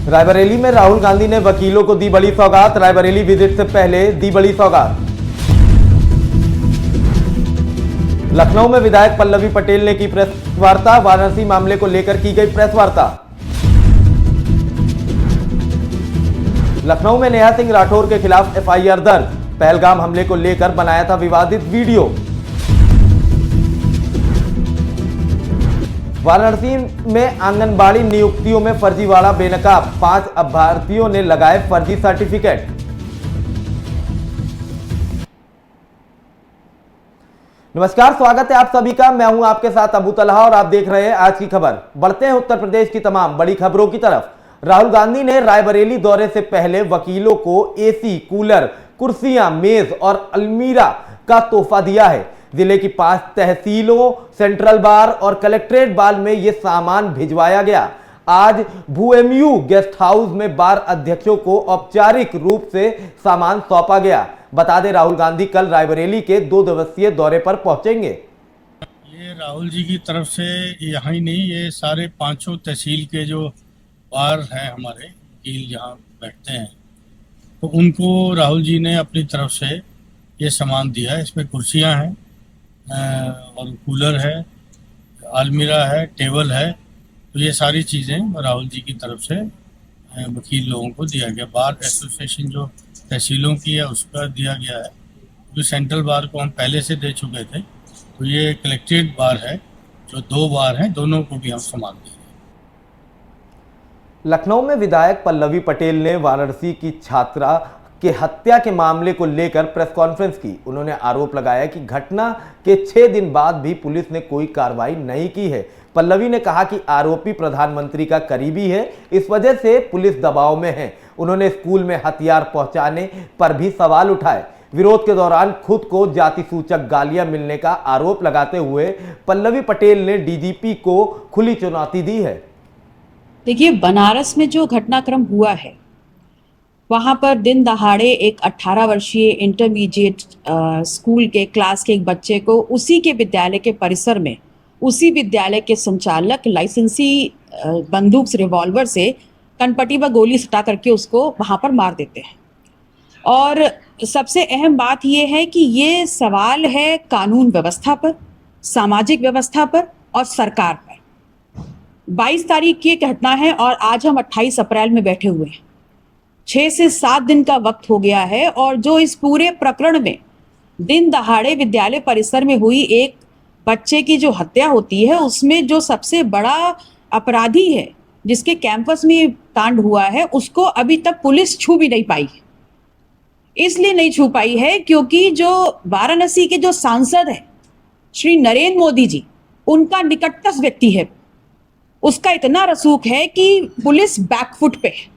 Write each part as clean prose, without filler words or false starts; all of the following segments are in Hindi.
रायबरेली में राहुल गांधी ने वकीलों को दी बड़ी सौगात। रायबरेली विजिट से पहले दी बड़ी सौगात। लखनऊ में विधायक पल्लवी पटेल ने की प्रेस वार्ता। वाराणसी मामले को लेकर की गई प्रेस वार्ता। लखनऊ में नेहा सिंह राठौर के खिलाफ एफआईआर दर्ज। पहलगाम हमले को लेकर बनाया था विवादित वीडियो। वाराणसी में आंगनबाड़ी नियुक्तियों में फर्जीवाड़ा बेनकाब। 5 अभ्यर्थियों ने लगाए फर्जी सर्टिफिकेट। नमस्कार, स्वागत है आप सभी का। मैं हूं आपके साथ अबू तलहा और आप देख रहे हैं आज की खबर। बढ़ते हैं उत्तर प्रदेश की तमाम बड़ी खबरों की तरफ। राहुल गांधी ने रायबरेली दौरे से पहले वकीलों को एसी, कूलर, कुर्सियां, मेज और अलमीरा का तोहफा दिया है। जिले की 5 तहसीलों, सेंट्रल बार और कलेक्ट्रेट बाल में यह सामान भिजवाया गया। आज भूएमयू गेस्ट हाउस में बार अध्यक्षों को औपचारिक रूप से सामान सौंपा गया। बता दें, राहुल गांधी कल रायबरेली के 2 दिवसीय दौरे पर पहुंचेंगे। ये राहुल जी की तरफ से यहाँ ही नहीं, ये सारे 5 तहसील के जो बार हैं हमारे वकील जहाँ बैठते हैं, तो उनको राहुल जी ने अपनी तरफ से ये सामान दिया है। इसमें कुर्सियाँ हैं और कूलर है, अलमीरा है, टेबल है। तो ये सारी चीज़ें राहुल जी की तरफ से वकील लोगों को दिया गया। बार एसोसिएशन जो तहसीलों की है उसका दिया गया है। जो सेंट्रल बार को हम पहले से दे चुके थे, तो ये कलेक्ट्रेट बार है, जो 2 बार हैं, दोनों को भी हम सामान देंगे। लखनऊ में विधायक पल्लवी पटेल ने वाराणसी की छात्रा के हत्या के मामले को लेकर प्रेस कॉन्फ्रेंस की। उन्होंने आरोप लगाया कि घटना के 6 दिन बाद भी पुलिस ने कोई कार्रवाई नहीं की है। पल्लवी ने कहा कि आरोपी प्रधानमंत्री का करीबी है, इस वजह से पुलिस दबाव में है। उन्होंने स्कूल में हथियार पहुंचाने पर भी सवाल उठाए। विरोध के दौरान खुद को जाति सूचक गालियां मिलने का आरोप लगाते हुए पल्लवी पटेल ने डीजीपी को खुली चुनौती दी है। देखिए, बनारस में जो घटनाक्रम हुआ है, वहाँ पर दिन दहाड़े एक 18 वर्षीय इंटरमीडिएट स्कूल के क्लास के एक बच्चे को उसी के विद्यालय के परिसर में उसी विद्यालय के संचालक लाइसेंसी बंदूक से, रिवॉल्वर से कनपट्टी पर गोली सटा करके उसको वहाँ पर मार देते हैं। और सबसे अहम बात ये है कि ये सवाल है कानून व्यवस्था पर, सामाजिक व्यवस्था पर और सरकार पर। 22 तारीख की घटना है और आज हम 28 अप्रैल में बैठे हुए हैं। 6 से 7 दिन का वक्त हो गया है और जो इस पूरे प्रकरण में दिन दहाड़े विद्यालय परिसर में हुई एक बच्चे की जो हत्या होती है, उसमें जो सबसे बड़ा अपराधी है, जिसके कैंपस में कांड हुआ है, उसको अभी तक पुलिस छू भी नहीं पाई। इसलिए नहीं छू पाई है क्योंकि जो वाराणसी के जो सांसद हैं श्री नरेंद्र मोदी जी, उनका निकटतम व्यक्ति है, उसका इतना रसूख है कि पुलिस बैकफुट पे है।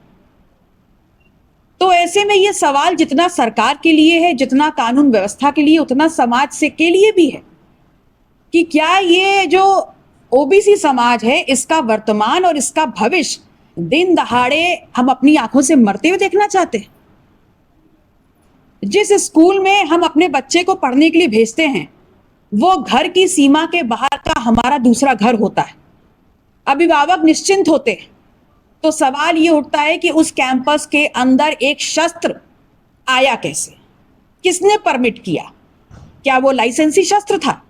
तो ऐसे में ये सवाल जितना सरकार के लिए है, जितना कानून व्यवस्था के लिए, उतना समाज से के लिए भी है कि क्या ये जो ओबीसी समाज है, इसका वर्तमान और इसका भविष्य दिन दहाड़े हम अपनी आंखों से मरते हुए देखना चाहते हैं। जिस स्कूल में हम अपने बच्चे को पढ़ने के लिए भेजते हैं, वो घर की सीमा के बाहर का हमारा दूसरा घर होता है। अभिभावक निश्चिंत होते हैं। तो सवाल ये उठता है कि उस कैंपस के अंदर एक शस्त्र आया कैसे, किसने परमिट किया, क्या वो लाइसेंसी शस्त्र था,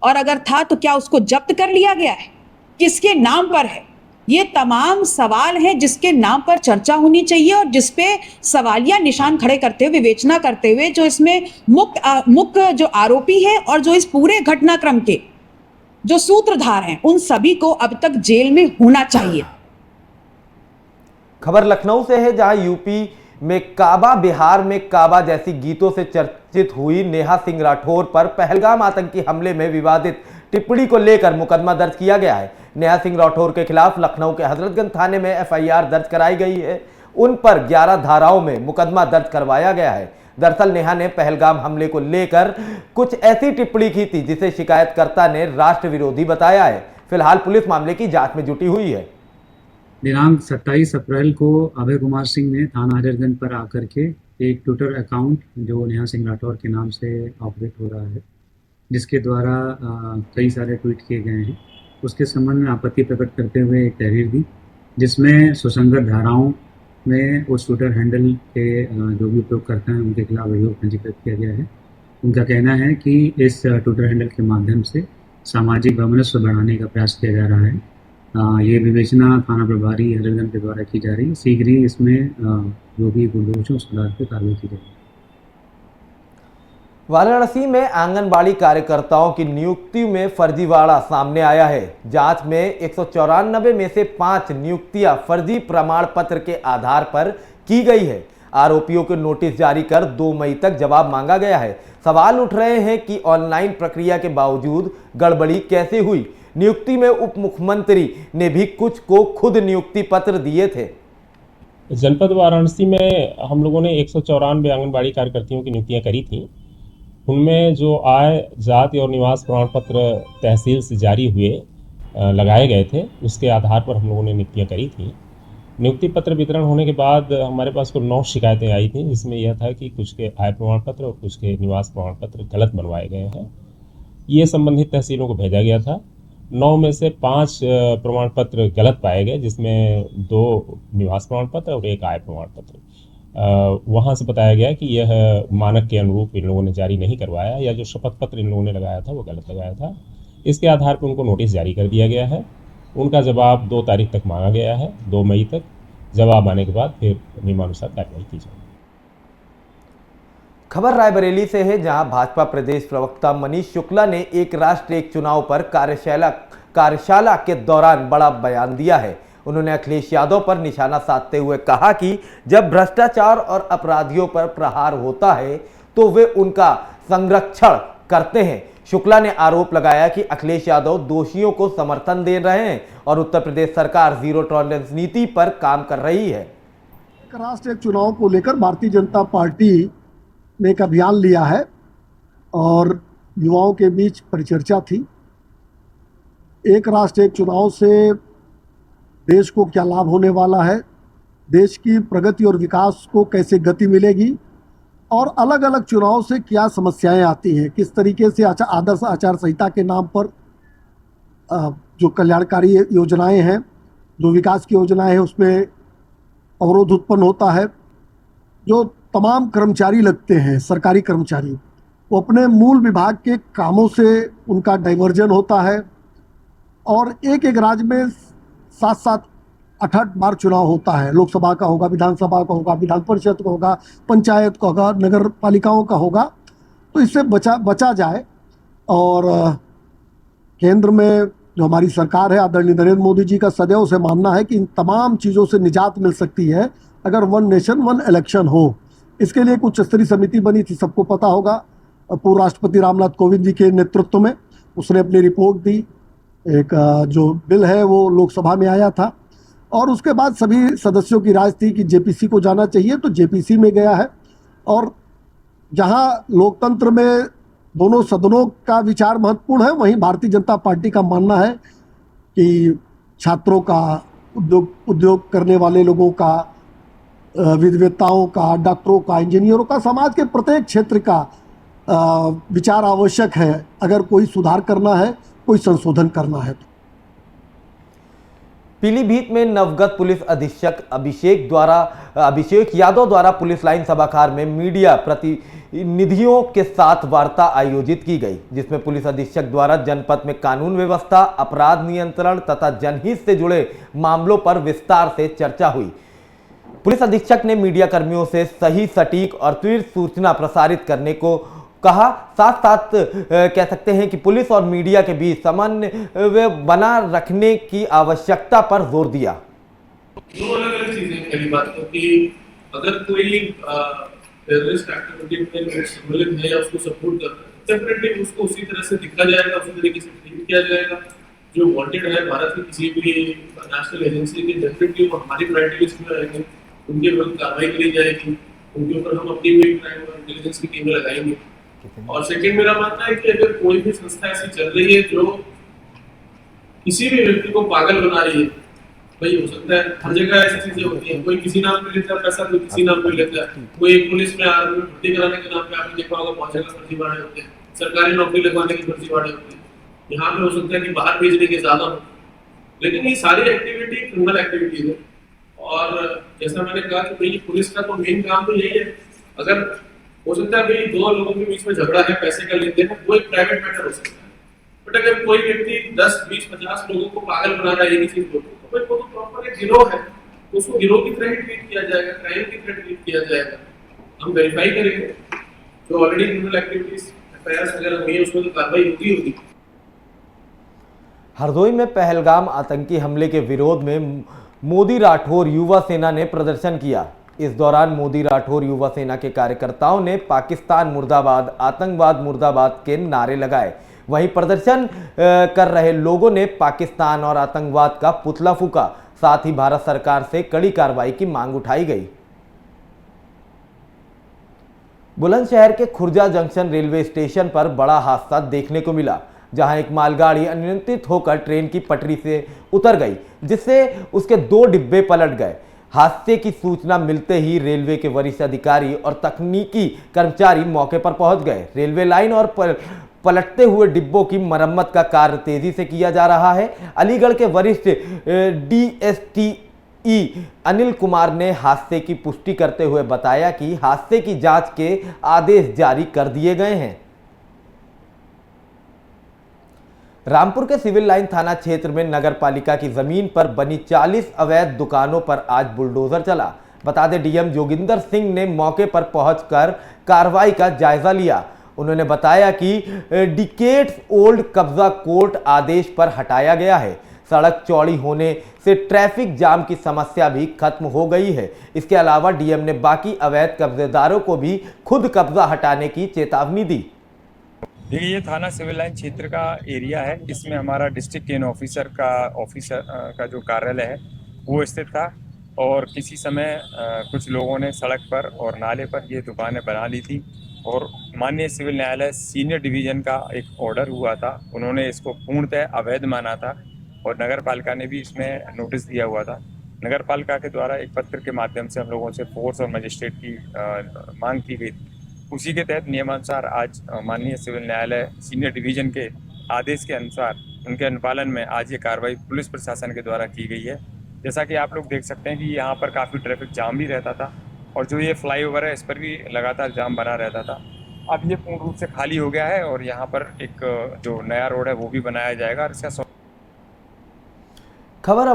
और अगर था तो क्या उसको जब्त कर लिया गया है, किसके नाम पर है। ये तमाम सवाल हैं जिसके नाम पर चर्चा होनी चाहिए और जिसपे सवालिया निशान खड़े करते हुए, विवेचना करते हुए, जो इसमें मुख्य जो आरोपी है और जो इस पूरे घटनाक्रम के जो सूत्रधार हैं, उन सभी को अब तक जेल में होना चाहिए। खबर लखनऊ से है, जहां यूपी में काबा, बिहार में काबा जैसी गीतों से चर्चित हुई नेहा सिंह राठौर पर पहलगाम आतंकी हमले में विवादित टिप्पणी को लेकर मुकदमा दर्ज किया गया है। नेहा सिंह राठौर के खिलाफ लखनऊ के हजरतगंज थाने में एफआईआर दर्ज कराई गई है। उन पर 11 धाराओं में मुकदमा दर्ज करवाया गया है। दरअसल नेहा ने पहलगाम हमले को लेकर कुछ ऐसी टिप्पणी की थी जिसे शिकायतकर्ता ने राष्ट्र विरोधी बताया है। फिलहाल पुलिस मामले की जांच में जुटी हुई है। दिनांक 27 अप्रैल को अभय कुमार सिंह ने थाना हजरतगंज पर आकर के एक ट्विटर अकाउंट जो नेहा सिंह राठौर के नाम से ऑपरेट हो रहा है, जिसके द्वारा कई सारे ट्वीट किए गए हैं, उसके संबंध में आपत्ति प्रकट करते हुए एक तहरीर दी, जिसमें सुसंगत धाराओं में उस ट्विटर हैंडल के जो भी उपयोग करते हैं उनके खिलाफ अभियोग पंजीकृत किया गया है। उनका कहना है कि इस ट्विटर हैंडल के माध्यम से सामाजिक वैमनस्य बढ़ाने का प्रयास किया जा रहा है। ये विवेचना थाना प्रभारी हरिजन के द्वारा की जा रही है। शीघ्र ही इसमें जो भी दोषी उस आधार पर कार्रवाई की जाएगी। वाराणसी में आंगनबाड़ी कार्यकर्ताओं की नियुक्ति में फर्जीवाड़ा सामने आया है। जांच में 194 में से 5 नियुक्तियां फर्जी प्रमाण पत्र के आधार पर की गई है। आरोपियों को नोटिस जारी कर 2 मई तक जवाब मांगा गया है। सवाल उठ रहे हैं कि ऑनलाइन प्रक्रिया के बावजूद गड़बड़ी कैसे हुई। नियुक्ति में उप मुख्यमंत्री ने भी कुछ को खुद नियुक्ति पत्र दिए थे। जनपद वाराणसी में हम लोगों ने 194 आंगनबाड़ी कार्यकर्तियों की नियुक्तियां करी थी। उनमें जो आय, जाति और निवास प्रमाण पत्र तहसील से जारी हुए लगाए गए थे, उसके आधार पर हम लोगों ने नियुक्तियां करी थी। नियुक्ति पत्र वितरण होने के बाद हमारे पास कुल 9 शिकायतें आई थी, जिसमें यह था कि कुछ के आय प्रमाण पत्र और कुछ के निवास प्रमाण पत्र गलत बनवाए गए हैं। ये संबंधित तहसीलों को भेजा गया था। 9 में से 5 प्रमाण पत्र गलत पाए गए, जिसमें 2 निवास प्रमाण पत्र और 1 आय प्रमाण पत्र। वहाँ से बताया गया कि यह मानक के अनुरूप इन लोगों ने जारी नहीं करवाया, या जो शपथ पत्र इन लोगों ने लगाया था वो गलत लगाया था। इसके आधार पर उनको नोटिस जारी कर दिया गया है। उनका जवाब 2 तारीख तक मांगा गया है। 2 मई तक जवाब आने के बाद फिर नियमानुसार कार्रवाई की जाएगी। खबर रायबरेली से है, जहां भाजपा प्रदेश प्रवक्ता मनीष शुक्ला ने एक राष्ट्र एक चुनाव पर कार्यशाला के दौरान बड़ा बयान दिया है। उन्होंने अखिलेश यादव पर निशाना साधते हुए कहा कि जब भ्रष्टाचार और अपराधियों पर प्रहार होता है तो वे उनका संरक्षण करते हैं। शुक्ला ने आरोप लगाया कि अखिलेश यादव दोषियों को समर्थन दे रहे हैं और उत्तर प्रदेश सरकार जीरो टॉलरेंस नीति पर काम कर रही है। राष्ट्र एक चुनाव को लेकर भारतीय जनता पार्टी ने एक अभियान लिया है और युवाओं के बीच परिचर्चा थी। एक राष्ट्र एक चुनाव से देश को क्या लाभ होने वाला है, देश की प्रगति और विकास को कैसे गति मिलेगी और अलग अलग चुनाव से क्या समस्याएं आती हैं, किस तरीके से आदर्श आचार संहिता के नाम पर जो कल्याणकारी योजनाएं हैं, जो विकास की योजनाएं हैं, उसमें अवरोध उत्पन्न होता है। जो तमाम कर्मचारी लगते हैं, सरकारी कर्मचारी, वो अपने मूल विभाग के कामों से उनका डाइवर्जन होता है और एक एक राज्य में 7-7, 8-8 बार चुनाव होता है। लोकसभा का होगा, विधानसभा का होगा, विधान परिषद का होगा, पंचायत का होगा, नगर पालिकाओं का होगा। तो इससे बचा जाए और केंद्र में जो हमारी सरकार है, आदरणीय नरेंद्र मोदी जी का सदैव से मानना है कि इन तमाम चीज़ों से निजात मिल सकती है अगर 1 नेशन 1 इलेक्शन हो। इसके लिए कुछ स्तरीय समिति बनी थी, सबको पता होगा, पूर्व राष्ट्रपति रामनाथ कोविंद जी के नेतृत्व में। उसने अपनी रिपोर्ट दी। एक जो बिल है वो लोकसभा में आया था और उसके बाद सभी सदस्यों की राय थी कि जेपीसी को जाना चाहिए, तो जेपीसी में गया है। और जहां लोकतंत्र में दोनों सदनों का विचार महत्वपूर्ण है, वहीं भारतीय जनता पार्टी का मानना है कि छात्रों का, उद्योग करने वाले लोगों का, विद्वेताओं का, डॉक्टरों का, इंजीनियरों का, समाज के प्रत्येक क्षेत्र का विचार आवश्यक है अगर कोई सुधार करना है, कोई संशोधन करना है। पीलीभीत में नवगत पुलिस अधीक्षक अभिषेक यादव द्वारा पुलिस लाइन सभागार में मीडिया प्रतिनिधियों के साथ वार्ता आयोजित की गई, जिसमें पुलिस अधीक्षक द्वारा जनपद में कानून व्यवस्था, अपराध नियंत्रण तथा जनहित से जुड़े मामलों पर विस्तार से चर्चा हुई। पुलिस अधीक्षक ने मीडिया कर्मियों से सही, सटीक और त्वरित सूचना प्रसारित करने को कहा। साथ साथ कह सकते हैं कि पुलिस और मीडिया के बीच समन्वय बना रखने की आवश्यकता पर जोर दिया। दो अलग अलग चीजें पहली बात तो कि अगर कोई टेररिस्ट एक्टिविटी में सम्मिलित है या उसको सपोर्ट कर रहा है, डेफिनेटली उसको उसी तरह से दिखा जाएगा, उसी तरीके से ट्रीट किया जाएगा। जो वांटेड है भारत की किसी भी नेशनल एजेंसी की, डेफिनेटली वो हमारी प्रायोरिटी लिस्ट में रहेंगे, उनके विरुद्ध कार्रवाई करी जाएगी, उनके ऊपर हम अपनी भी क्राइम और इंटेलिजेंस की टीमें लगाएंगे। और सेकंड मेरा मानना है कि अगर कोई भी संस्था ऐसी चल रही है जो किसी भी व्यक्ति को पागल बना रही है, भाई हो सकता है हर जगह ऐसी चीजें होती हैं, कोई किसी नाम पे लेता है पैसा, कोई किसी नाम पे लेता है, कोई पुलिस में आर्मी में भर्ती कराने के नाम पे आपने देखा होगा बहुत जगह फर्जीवाड़े होते हैं, सरकारी नौकरी लगवाने की फर्जीवाड़े होते हैं। यहाँ पे हो सकता है कि बाहर भेजने के ज्यादा हो, लेकिन ये सारी एक्टिविटी क्रिमिनल एक्टिविटीज है और जैसा मैंने कहा कि भाई पुलिस का तो मेन काम तो यही है, अगर हो सकता है भाई दो लोगों के बीच में झगड़ा है, पैसे का लेन देन है, वो एक प्राइवेट मैटर हो सकता है, बट अगर कोई व्यक्ति 10, 20, 50 लोगों को पागल बना रहा है एक ही चीज को, तो भाई वो तो प्रॉपर एक गिरोह है, तो उसको गिरोह की तरह ही ट्रीट किया जाएगा, क्राइम की तरह ट्रीट किया जाएगा। हम वेरीफाई करेंगे, जो ऑलरेडी क्रिमिनल एक्टिविटीज एफआईआर वगैरह हुई है उसमें तो कार्रवाई होगी। हरदोई में पहलगाम आतंकी हमले के विरोध में मोदी राठौर युवा सेना ने प्रदर्शन किया। इस दौरान मोदी राठौर युवा सेना के कार्यकर्ताओं ने पाकिस्तान मुर्दाबाद, आतंकवाद मुर्दाबाद के नारे लगाए। वहीं प्रदर्शन कर रहे लोगों ने पाकिस्तान और आतंकवाद का पुतला फूंका। साथ ही भारत सरकार से कड़ी कार्रवाई की मांग उठाई गई। बुलंदशहर के खुर्जा जंक्शन रेलवे स्टेशन पर बड़ा हादसा देखने को मिला, जहां एक मालगाड़ी अनियंत्रित होकर ट्रेन की पटरी से उतर गई, जिससे उसके 2 डिब्बे पलट गए। हादसे की सूचना मिलते ही रेलवे के वरिष्ठ अधिकारी और तकनीकी कर्मचारी मौके पर पहुंच गए। रेलवे लाइन और पलटते हुए डिब्बों की मरम्मत का कार्य तेजी से किया जा रहा है। अलीगढ़ के वरिष्ठ DSTE अनिल कुमार ने हादसे की पुष्टि करते हुए बताया कि हादसे की जांच के आदेश जारी कर दिए गए हैं। रामपुर के सिविल लाइन थाना क्षेत्र में नगर पालिका की जमीन पर बनी 40 अवैध दुकानों पर आज बुलडोजर चला। बता दें, डीएम जोगिंदर सिंह ने मौके पर पहुंचकर कार्रवाई का जायजा लिया। उन्होंने बताया कि डिकेड्स ओल्ड कब्जा कोर्ट आदेश पर हटाया गया है। सड़क चौड़ी होने से ट्रैफिक जाम की समस्या भी खत्म हो गई है। इसके अलावा डीएम ने बाकी अवैध कब्जेदारों को भी खुद कब्जा हटाने की चेतावनी दी। देखिए, ये थाना सिविल लाइन क्षेत्र का एरिया है। इसमें हमारा डिस्ट्रिक्ट केन ऑफिसर का जो कार्यालय है वो स्थित था, और किसी समय कुछ लोगों ने सड़क पर और नाले पर ये दुकानें बना ली थी, और माननीय सिविल न्यायालय सीनियर डिवीजन का एक ऑर्डर हुआ था, उन्होंने इसको पूर्णतः अवैध माना था, और नगर पालिका ने भी इसमें नोटिस दिया हुआ था। नगर पालिका के द्वारा एक पत्र के माध्यम से हम लोगों से फोर्स और मजिस्ट्रेट की मांग की गई थी। उसी के तहत नियमानुसार आज माननीय सिविल न्यायालय सीनियर डिवीजन के आदेश के अनुसार उनके अनुपालन में आज ये कार्रवाई पुलिस प्रशासन के द्वारा की गई है। जैसा कि आप लोग देख सकते हैं कि यहाँ पर काफ़ी ट्रैफिक जाम भी रहता था, और जो ये फ्लाईओवर है इस पर भी लगातार जाम बना रहता था। अब ये पूर्ण रूप से खाली हो गया है, और यहाँ पर एक जो नया रोड है वो भी बनाया जाएगा। और इसका खबर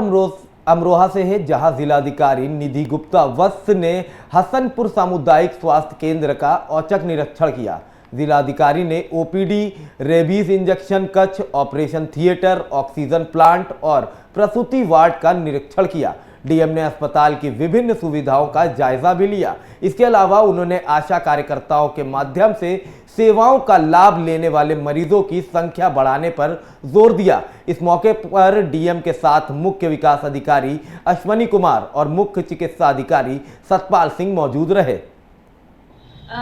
अमरोहा से है, जहां जिलाधिकारी निधि गुप्ता वत्स ने हसनपुर सामुदायिक स्वास्थ्य केंद्र का औचक निरीक्षण किया। जिलाधिकारी ने ओपीडी, रेबीज इंजेक्शन कक्ष, ऑपरेशन थिएटर, ऑक्सीजन प्लांट और प्रसूति वार्ड का निरीक्षण किया। डीएम ने अस्पताल की विभिन्न सुविधाओं का जायजा भी लिया। इसके अलावा उन्होंने आशा कार्यकर्ताओं के माध्यम से सेवाओं का लाभ लेने वाले मरीजों की संख्या बढ़ाने पर जोर दिया। इस मौके पर डीएम के साथ मुख्य विकास अधिकारी अश्वनी कुमार और मुख्य चिकित्सा अधिकारी सतपाल सिंह मौजूद रहे।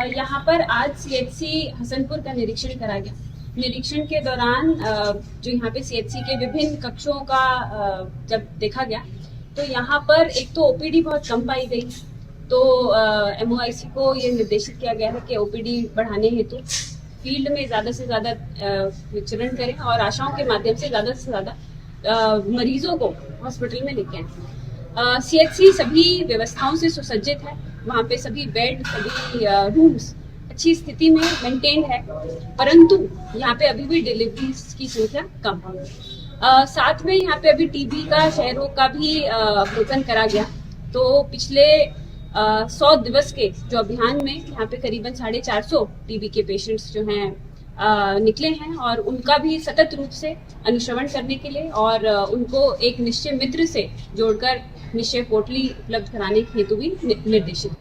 यहाँ पर आज सीएचसी हसनपुर का निरीक्षण करा गया। निरीक्षण के दौरान जो यहाँ पे सीएचसी के विभिन्न कक्षों का जब देखा गया, तो यहाँ पर एक तो ओपीडी बहुत कम पाई गई, तो एमओआईसी को ये निर्देशित किया गया है कि ओपीडी बढ़ाने हेतु फील्ड में ज़्यादा से ज़्यादा विचरण करें और आशाओं के माध्यम से ज़्यादा मरीजों को हॉस्पिटल में लेके आए। सीएचसी सभी व्यवस्थाओं से सुसज्जित है, वहाँ पे सभी बेड, सभी रूम्स अच्छी स्थिति में मेंटेन्ड है, परंतु यहाँ पे अभी भी डिलीवरीज की संख्या कम है। साथ में यहाँ पे अभी टीबी का, क्षय रोग का भी अवलोकन करा गया। तो पिछले 100 दिवस के जो अभियान में यहाँ पे करीबन 450 टीबी के पेशेंट्स जो हैं निकले हैं, और उनका भी सतत रूप से अनुश्रवण करने के लिए और उनको एक निश्चय मित्र से जोड़कर निश्चय पोर्टली उपलब्ध कराने हेतु भी निर्देशित।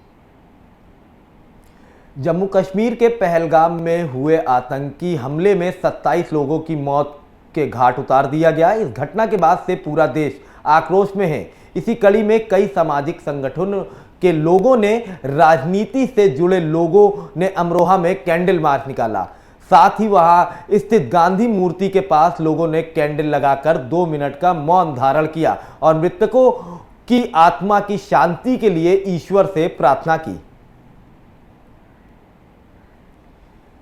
जम्मू कश्मीर के पहलगाम में हुए आतंकी हमले में 27 लोगों की मौत के घाट उतार दिया गया। इस घटना के बाद से पूरा देश आक्रोश में है। इसी कड़ी में कई सामाजिक संगठनों के लोगों ने, राजनीति से जुड़े लोगों ने अमरोहा में कैंडल मार्च निकाला। साथ ही वहां स्थित गांधी मूर्ति के पास लोगों ने कैंडल लगाकर 2 मिनट का मौन धारण किया और मृतकों की आत्मा की शांति के लिए ईश्वर से प्रार्थना की।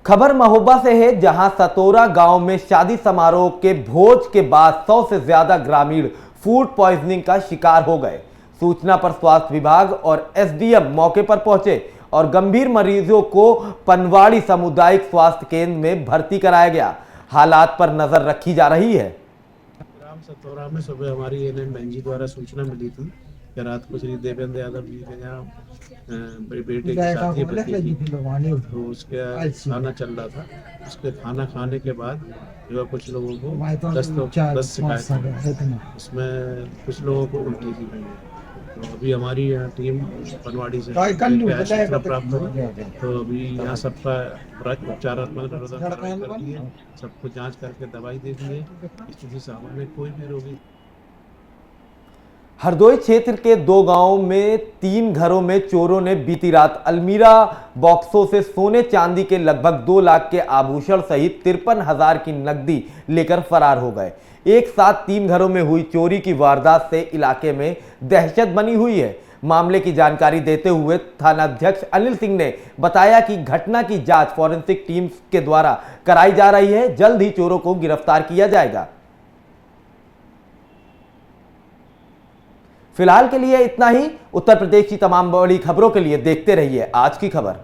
खबर महोबा से है, जहां सतोरा गांव में शादी समारोह के भोज के बाद 100 से ज्यादा ग्रामीण फूड पॉइजनिंग का शिकार हो गए। सूचना पर स्वास्थ्य विभाग और एसडीएम मौके पर पहुंचे और गंभीर मरीजों को पनवाड़ी सामुदायिक स्वास्थ्य केंद्र में भर्ती कराया गया। हालात पर नजर रखी जा रही है। ग्राम सतौरा में सुबह हमारी एनएन बहन जी द्वारा सूचना मिली थी कि रात को श्री देवेंद्र यादव जी के यहाँ बेटे की शादी थी, तो उसके खाना चल रहा था। उसके खाना खाने के बाद जो कुछ लोगों को 10 शिकायत, उसमें कुछ लोगों को उल्टी की गई। तो अभी हमारी यहाँ टीम पनवाड़ी से सूचना प्राप्त हुई, तो अभी यहाँ सबका उपचारात्मक कार्रवाई कर दी है, सबको जांच करके दवाई दे दी है। स्थिति सामान्य, कोई भी रोगी। हरदोई क्षेत्र के 2 गांवों में 3 घरों में चोरों ने बीती रात अलमीरा बॉक्सों से सोने चांदी के लगभग 2 लाख के आभूषण सहित 53,000 की नकदी लेकर फरार हो गए। एक साथ 3 घरों में हुई चोरी की वारदात से इलाके में दहशत बनी हुई है। मामले की जानकारी देते हुए थानाध्यक्ष अनिल सिंह ने बताया कि घटना की जांच फॉरेंसिक टीम के द्वारा कराई जा रही है। जल्द ही चोरों को गिरफ्तार किया जाएगा। फिलहाल के लिए इतना ही। उत्तर प्रदेश की तमाम बड़ी खबरों के लिए देखते रहिए आज की खबर।